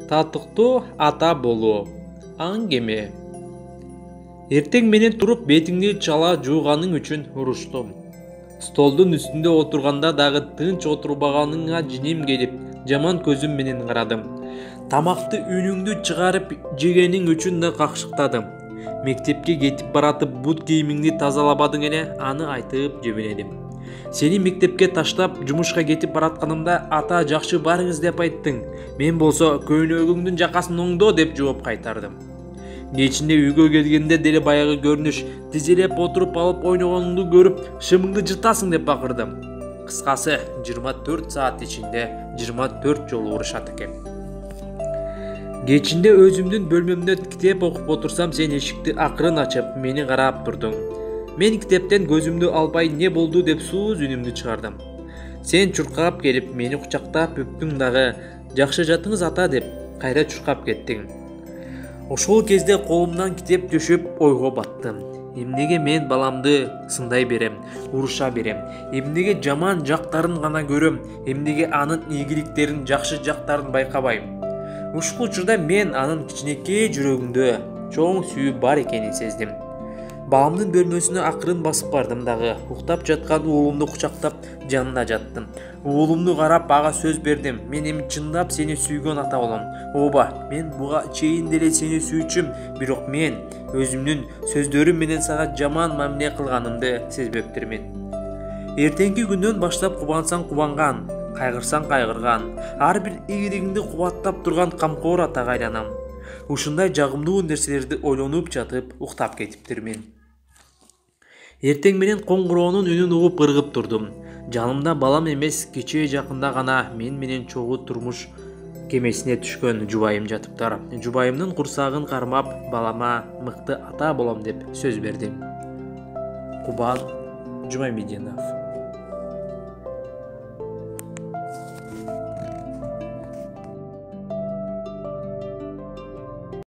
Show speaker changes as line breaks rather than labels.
Татыктуу ата болуу. Аңгеме. Эртең менен туруп бетиңди чала жууганың үчүн уруштум. Столдун үстүндө отурганда дагы тынч отурбаганыңа жиним келип, жаман көзүм менен карадым. Тамакты үнүңдү чыгарып жегениң үчүн да какшыктадым. Мектепке кетип баратып бут кийимиңди тазалабадың эле, аны айтып жебенедим. Сени мектепке таштап жумушка кетип баратканымда ата жакшы барыңыз деп айттың. Мен болсо көйнөгүңдүн жакасын оңдо деп жооп кайтардым. Кечинде үйгө келгенде деле баягы көрүнүш, тизелеп отуруп алып ойногонуңду көрүп, шымыңды жыртасың деп бакырдым. Кыскасы, 24 саат ичинде 24 жолу урушат экен. Кечинде өзүмдүн бөлмөмдө китеп окуп отурсам, сен эшикти акырын ачып, мени карап турдуң. Мен китептен көзүмдү албай не болду деп сууз үнүмдү чыгардым. Сен чуркап келип, мени кучактап өптүң дагы, жакшы жатыңыз ата деп, кайра чуркап кеттиң. Ошол кезде колумдан китеп түшүп ойго баттым. Эмнеге мен баламды сындай берем, уруша берем? Эмнеге жаман жактарын гана көрөм? Эмнеге анын ийгиликтерин, жакшы жактарын байкабайм? Ушул учурда мен анын кичинекей жүрөгүндө чоң сүйүү бар экенин сездим. Баламдын бөлмөсүнө акырын басып бардым дагы, уктап жаткан уулумду кучактап жанына жаттым. Уулумду карап ага сөз бердим. Мен эми чындап сени сүйгөн ата болом. Ооба, мен буга чейин деле сени сүйчүм, бирок мен өзүмдүн сөздөрүм менен сага жаман мамиле кылганымды сезбептирмин. Эртеңки күндөн баштап кубансаң кубанган, кайгырсаң кайгырган, ар бир ийгилигиңди кубаттап турган камкор атага айланам. Ушундай жагымдуу нерселерди ойлонуп жатып уктап кетиптирмин. Эртең менен коңгуроонун үнүн угуп ыргып турдум. Жанымда балам эмес, кечээ жакында гана мен менен чогуу турмуш кемесине түшкөн жубайым жатыптыр. Жубайымдын курсагын кармап, балама мыкты ата болом деп сөз бердим. Кубан Жумамединов.